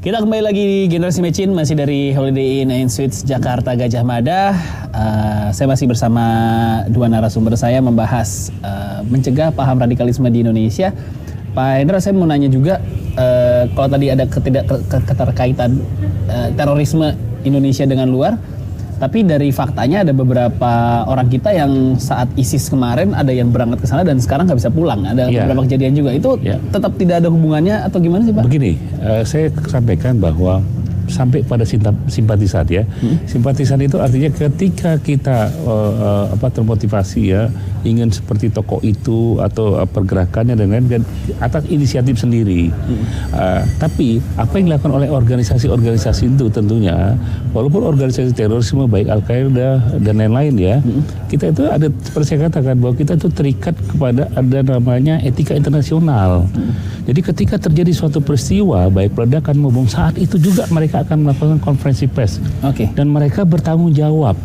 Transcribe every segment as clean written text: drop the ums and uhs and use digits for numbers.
Kita kembali lagi di Generasi Mecin, masih dari Holiday Inn and Suites Jakarta Gajah Mada. Saya masih bersama dua narasumber saya membahas mencegah paham radikalisme di Indonesia. Pak Hendra, saya mau nanya juga, kalau tadi ada keterkaitan terorisme Indonesia dengan luar, tapi dari faktanya ada beberapa orang kita yang saat ISIS kemarin ada yang berangkat ke sana dan sekarang nggak bisa pulang. Ada beberapa kejadian juga. Itu tetap tidak ada hubungannya atau gimana sih, Pak? Begini, saya sampaikan bahwa sampai pada simpatisan ya. Simpatisan itu artinya ketika kita termotivasi ya, ingin seperti tokoh itu atau pergerakannya dan lain-lain atas inisiatif sendiri. Tapi apa yang dilakukan oleh organisasi-organisasi itu tentunya, walaupun organisasi terorisme baik Al-Qaeda dan lain-lain ya, kita itu ada, seperti saya katakan bahwa kita itu terikat kepada ada namanya etika internasional. Jadi ketika terjadi suatu peristiwa baik peledakan maupun saat itu juga mereka akan melakukan konferensi pers dan mereka bertanggung jawab.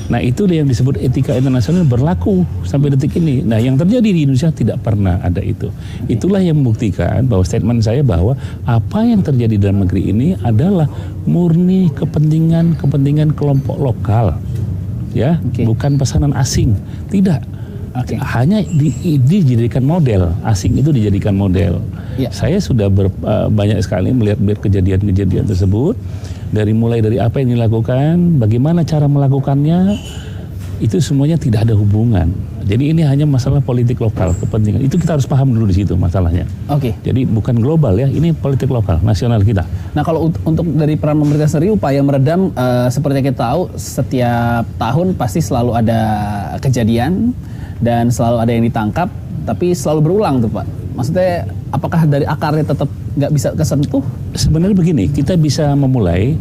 Nah itu yang disebut etika internasional berlaku sampai detik ini. Nah yang terjadi di Indonesia tidak pernah ada itu. Itulah yang membuktikan bahwa statement saya bahwa apa yang terjadi dalam negeri ini adalah murni kepentingan kelompok lokal, ya, bukan pesanan asing, tidak. Hanya dijadikan model, asing itu dijadikan model. Saya sudah banyak sekali melihat kejadian-kejadian tersebut, mulai dari apa yang dilakukan, bagaimana cara melakukannya, itu semuanya tidak ada hubungan. Jadi ini hanya masalah politik lokal, kepentingan. Itu kita harus paham dulu di situ masalahnya. Jadi bukan global ya, ini politik lokal, nasional kita. Nah kalau untuk dari peran pemerintah sendiri, upaya meredam, seperti yang kita tahu, setiap tahun pasti selalu ada kejadian dan selalu ada yang ditangkap, tapi selalu berulang tuh Pak. Maksudnya apakah dari akarnya tetap nggak bisa kesentuh? Sebenarnya begini, kita bisa memulai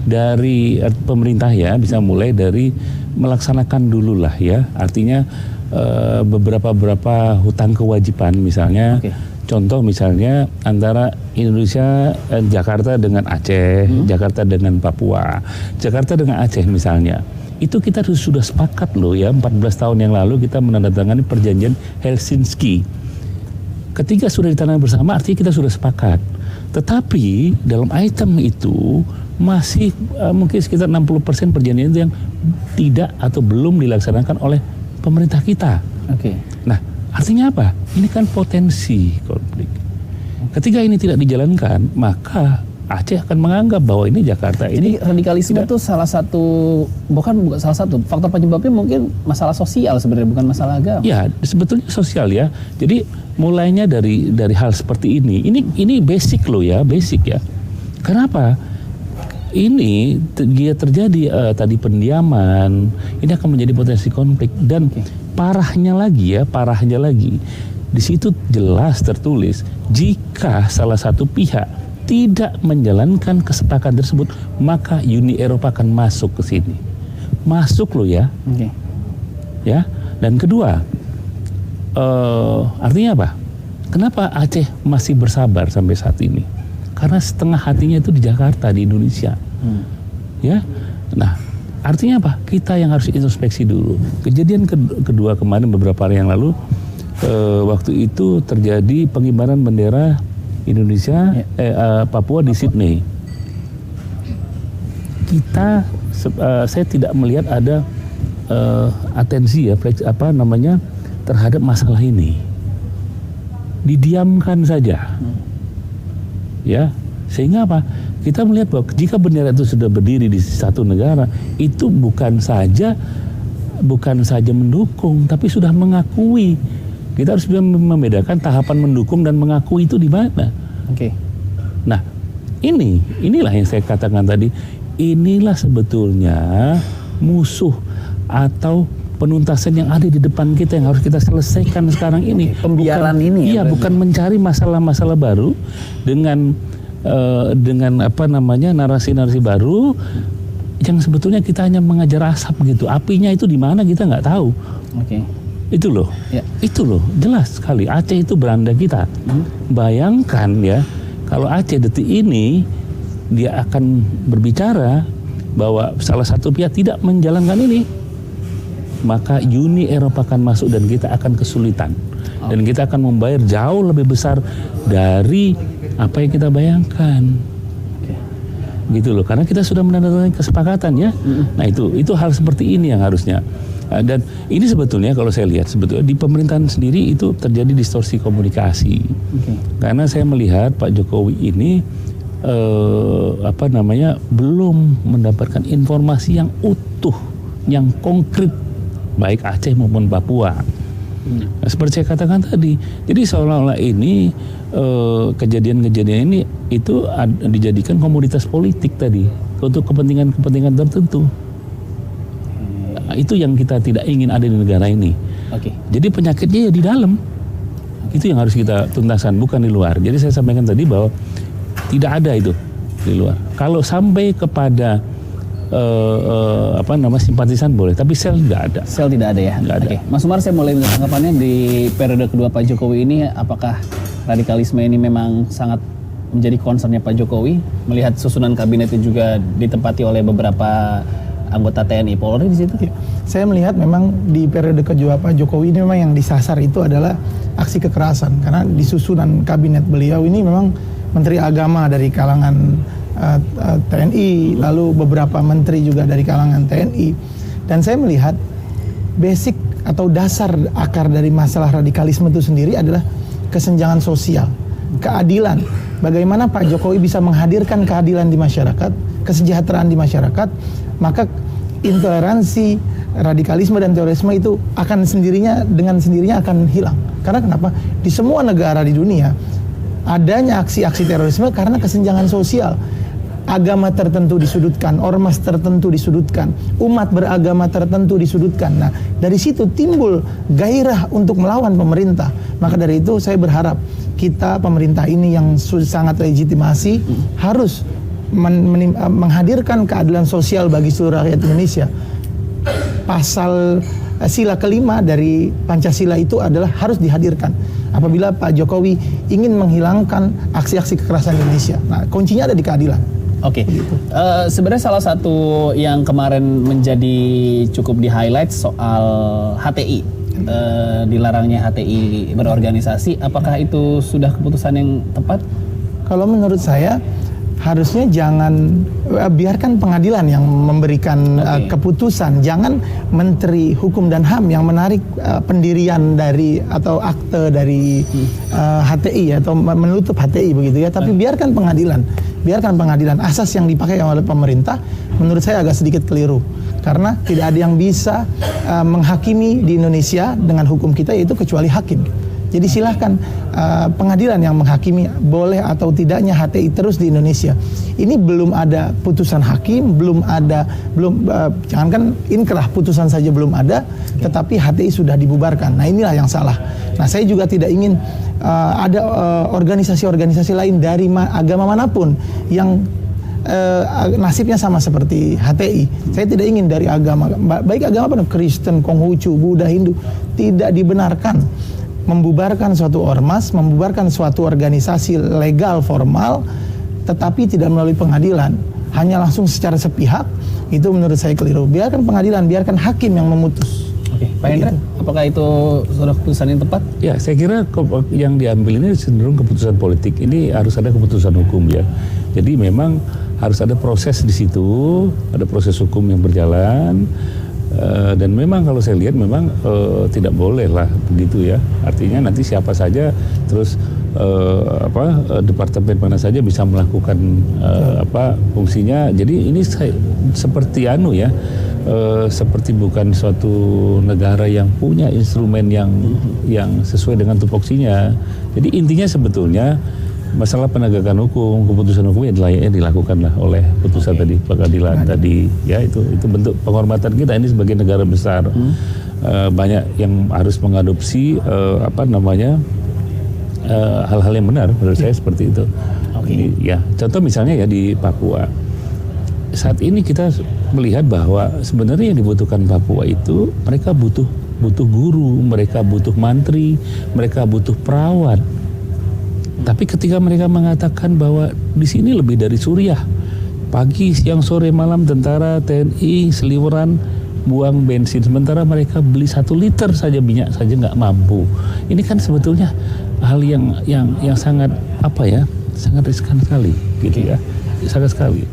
dari pemerintah ya, bisa mulai dari melaksanakan dulu lah ya. Artinya beberapa hutang kewajiban misalnya. Contoh misalnya antara Indonesia, Jakarta dengan Aceh, Jakarta dengan Papua, Jakarta dengan Aceh misalnya. Itu kita sudah sepakat loh ya, 14 tahun yang lalu kita menandatangani perjanjian Helsinki. Ketika sudah ditandatangani bersama artinya kita sudah sepakat. Tetapi dalam item itu masih mungkin sekitar 60% perjanjian itu yang tidak atau belum dilaksanakan oleh pemerintah kita. Nah artinya apa? Ini kan potensi konflik. Ketika ini tidak dijalankan, maka Aceh akan menganggap bahwa ini Jakarta ini. Jadi radikalisme itu salah satu, bukan salah satu faktor penyebabnya mungkin masalah sosial sebenarnya, bukan masalah agama. Ya sebetulnya sosial ya. Jadi mulainya dari hal seperti ini. Ini basic loh ya, basic ya. Kenapa? Ini dia terjadi tadi pendiaman. Ini akan menjadi potensi konflik dan parahnya lagi. Di situ jelas tertulis jika salah satu pihak tidak menjalankan kesepakatan tersebut, maka Uni Eropa akan masuk ke sini. Masuk loh ya. Ya. Dan kedua, artinya apa? Kenapa Aceh masih bersabar sampai saat ini? Karena setengah hatinya itu di Jakarta, di Indonesia. Ya. Nah, artinya apa? Kita yang harus introspeksi dulu. Kejadian kedua kemarin beberapa hari yang lalu, waktu itu terjadi pengibaran bendera Indonesia, Papua di Sydney. Saya tidak melihat ada atensi ya, terhadap masalah ini. Didiamkan saja, ya. Sehingga apa? Kita melihat bahwa jika bendera itu sudah berdiri di satu negara, itu bukan saja mendukung, tapi sudah mengakui. Kita harus bisa membedakan tahapan mendukung dan mengakui itu di mana. Nah, inilah yang saya katakan tadi. Inilah sebetulnya musuh atau penuntasan yang ada di depan kita yang harus kita selesaikan sekarang ini. Pembiaran ini. Iya, bukan mencari masalah-masalah baru dengan narasi-narasi baru yang sebetulnya kita hanya mengajar asap gitu. Apinya itu di mana kita nggak tahu. Itu loh, jelas sekali. Aceh itu beranda kita. Bayangkan ya, kalau Aceh detik ini dia akan berbicara bahwa salah satu pihak tidak menjalankan ini, maka Uni Eropa akan masuk dan kita akan kesulitan. Dan kita akan membayar jauh lebih besar dari apa yang kita bayangkan. gitu loh, karena kita sudah menandatangani kesepakatan ya. Nah itu hal seperti ini yang harusnya. Dan ini sebetulnya kalau saya lihat sebetulnya di pemerintahan sendiri itu terjadi distorsi komunikasi. Karena saya melihat Pak Jokowi ini belum mendapatkan informasi yang utuh, yang konkret, baik Aceh maupun Papua. Nah, seperti saya katakan tadi, jadi seolah-olah ini kejadian-kejadian ini itu dijadikan komoditas politik tadi untuk kepentingan-kepentingan tertentu. Nah, itu yang kita tidak ingin ada di negara ini. Jadi penyakitnya ya di dalam. Itu yang harus kita tuntaskan, bukan di luar. Jadi saya sampaikan tadi bahwa tidak ada itu di luar. Kalau sampai kepada simpatisan boleh, tapi sel tidak ada. Sel tidak ada ya. Oke. Mas Umar, saya mulai minta tanggapannya di periode kedua Pak Jokowi ini, apakah radikalisme ini memang sangat menjadi concernnya Pak Jokowi, melihat susunan kabinetnya juga ditempati oleh beberapa anggota TNI Polri di situ? Saya melihat memang di periode kedua Pak Jokowi ini memang yang disasar itu adalah aksi kekerasan, karena di susunan kabinet beliau ini memang Menteri Agama dari kalangan TNI, lalu beberapa menteri juga dari kalangan TNI. Dan saya melihat basic atau dasar akar dari masalah radikalisme itu sendiri adalah kesenjangan sosial, keadilan. Bagaimana Pak Jokowi bisa menghadirkan keadilan di masyarakat, kesejahteraan di masyarakat, maka intoleransi, radikalisme dan terorisme itu akan dengan sendirinya akan hilang. Karena kenapa? Di semua negara di dunia adanya aksi-aksi terorisme karena kesenjangan sosial. Agama tertentu disudutkan, ormas tertentu disudutkan, umat beragama tertentu disudutkan. Nah, dari situ timbul gairah untuk melawan pemerintah. Maka dari itu saya berharap kita, pemerintah ini yang sangat legitimasi, harus menghadirkan keadilan sosial bagi seluruh rakyat Indonesia. Pasal sila kelima dari Pancasila itu adalah harus dihadirkan apabila Pak Jokowi ingin menghilangkan aksi-aksi kekerasan Indonesia. Nah, kuncinya ada di keadilan. Sebenarnya salah satu yang kemarin menjadi cukup di highlight soal HTI, dilarangnya HTI berorganisasi. Apakah itu sudah keputusan yang tepat? Kalau menurut saya harusnya jangan biarkan pengadilan yang memberikan keputusan, jangan Menteri Hukum dan HAM yang menarik pendirian dari atau akte dari HTI atau menutup HTI begitu ya, tapi biarkan pengadilan asas yang dipakai oleh pemerintah menurut saya agak sedikit keliru, karena tidak ada yang bisa menghakimi di Indonesia dengan hukum kita yaitu kecuali hakim. Jadi silahkan pengadilan yang menghakimi boleh atau tidaknya HTI terus di Indonesia. Ini belum ada putusan hakim, jangankan inkrah, putusan saja belum ada, tetapi HTI sudah dibubarkan. Nah, inilah yang salah. Nah, saya juga tidak ingin ada organisasi-organisasi lain dari agama manapun yang nasibnya sama seperti HTI. Saya tidak ingin dari agama, baik agama apa, Kristen, Konghucu, Buddha, Hindu, tidak dibenarkan membubarkan suatu ormas, membubarkan suatu organisasi legal formal, tetapi tidak melalui pengadilan, hanya langsung secara sepihak. Itu menurut saya keliru. Biarkan pengadilan, biarkan hakim yang memutus. Pak Hendra, apakah itu sudah keputusan yang tepat? Ya, saya kira yang diambil ini cenderung keputusan politik. Ini harus ada keputusan hukum ya. Jadi memang harus ada proses di situ, ada proses hukum yang berjalan. Dan memang kalau saya lihat memang tidak boleh lah begitu ya. Artinya nanti siapa saja terus departemen mana saja bisa melakukan fungsinya. Jadi ini seperti seperti bukan suatu negara yang punya instrumen yang sesuai dengan tupoksinya. Jadi intinya sebetulnya masalah penegakan hukum, keputusan hukum yang layaknya dilakukanlah oleh putusan tadi pengadilan tadi ya, itu bentuk penghormatan kita ini sebagai negara besar. Banyak yang harus mengadopsi hal-hal yang benar menurut saya seperti itu. Ya, contoh misalnya ya di Papua. Saat ini kita melihat bahwa sebenarnya yang dibutuhkan Papua itu mereka butuh guru, mereka butuh mantri, mereka butuh perawat. Tapi ketika mereka mengatakan bahwa di sini lebih dari Suriah, pagi, siang, sore, malam tentara, TNI, seliweran, buang bensin, sementara mereka beli 1 liter saja minyak saja nggak mampu. Ini kan sebetulnya hal yang sangat sangat riskan sekali, gitu ya, sangat sekali.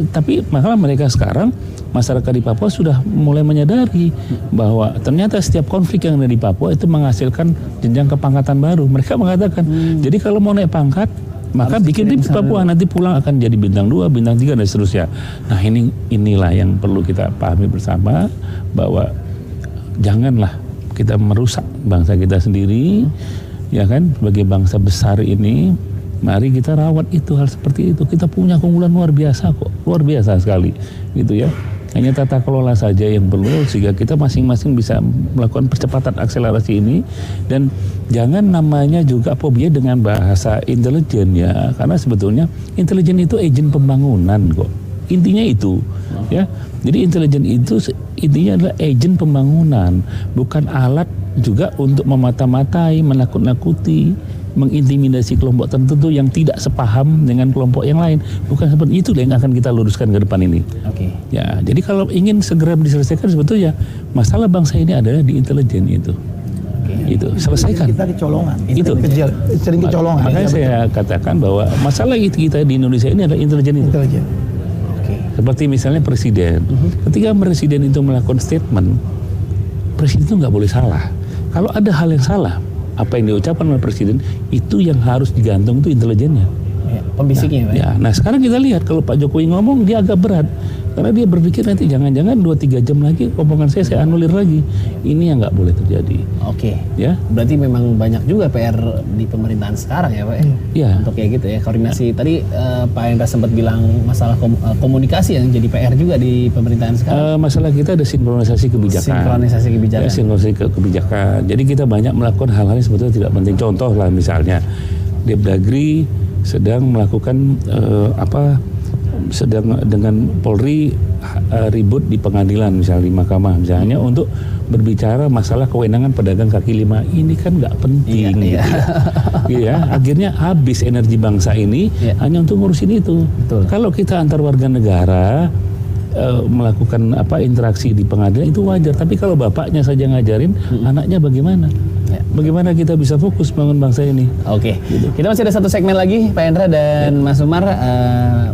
Tapi masalah mereka sekarang, masyarakat di Papua sudah mulai menyadari bahwa ternyata setiap konflik yang ada di Papua itu menghasilkan jenjang kepangkatan baru. Mereka mengatakan, jadi kalau mau naik pangkat, maka bikin di Papua, nanti pulang akan jadi bintang 2, bintang 3 dan seterusnya. Nah inilah yang perlu kita pahami bersama, bahwa janganlah kita merusak bangsa kita sendiri, ya kan, sebagai bangsa besar ini. Mari kita rawat itu, hal seperti itu. Kita punya keunggulan luar biasa kok, luar biasa sekali, gitu ya. Hanya tata kelola saja yang perlu, sehingga kita masing-masing bisa melakukan percepatan akselerasi ini. Dan jangan namanya juga fobia dengan bahasa intelijen ya, karena sebetulnya intelijen itu agen pembangunan kok. Intinya itu, ya. Jadi intelijen itu intinya adalah agen pembangunan, bukan alat juga untuk memata-matai, menakut-nakuti, mengintimidasi kelompok tertentu yang tidak sepaham dengan kelompok yang lain. Bukan seperti itu yang akan kita luruskan ke depan ini. Oke. Ya, jadi kalau ingin segera diselesaikan, sebetulnya masalah bangsa ini adalah di intelijen itu. Itu selesaikan. Kita kecolongan. Itu sering kecolongan. Makanya saya katakan bahwa masalah kita di Indonesia ini adalah intelijen itu. Intelijen. Seperti misalnya presiden. Ketika presiden itu melakukan statement, presiden itu nggak boleh salah. Kalau ada hal yang salah, apa yang diucapkan oleh presiden itu yang harus digantung itu intelijennya. Ya, pembisiknya, Pak. Ya, nah sekarang kita lihat kalau Pak Jokowi ngomong dia agak berat karena dia berpikir nanti jangan-jangan 2-3 jam lagi omongan saya anulir lagi. Ini yang nggak boleh terjadi. Oke. Ya. Berarti memang banyak juga PR di pemerintahan sekarang ya, Pak. Ya. Untuk kayak gitu ya, koordinasi. Tadi Pak Hendra sempat bilang masalah komunikasi yang jadi PR juga di pemerintahan sekarang. Masalah kita ada sinkronisasi kebijakan. Sinkronisasi kebijakan. Ya, sinkronisasi kebijakan. Jadi kita banyak melakukan hal-hal yang sebetulnya tidak penting. Contoh lah misalnya Depdagri sedang melakukan sedang dengan Polri ribut di pengadilan, misalnya di mahkamah misalnya, untuk berbicara masalah kewenangan pedagang kaki lima. Ini kan nggak penting, gitu ya. Ya, akhirnya habis energi bangsa ini hanya untuk ngurusin itu. Betul. Kalau kita antar warga negara melakukan interaksi di pengadilan itu wajar, tapi kalau bapaknya saja ngajarin, anaknya bagaimana? Bagaimana kita bisa fokus bangun bangsa ini? Oke, kita masih ada satu segmen lagi, Pak Hendra dan Mas Umar,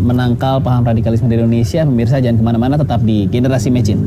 menangkal paham radikalisme di Indonesia. Pemirsa jangan kemana-mana, tetap di Generasi Mecin.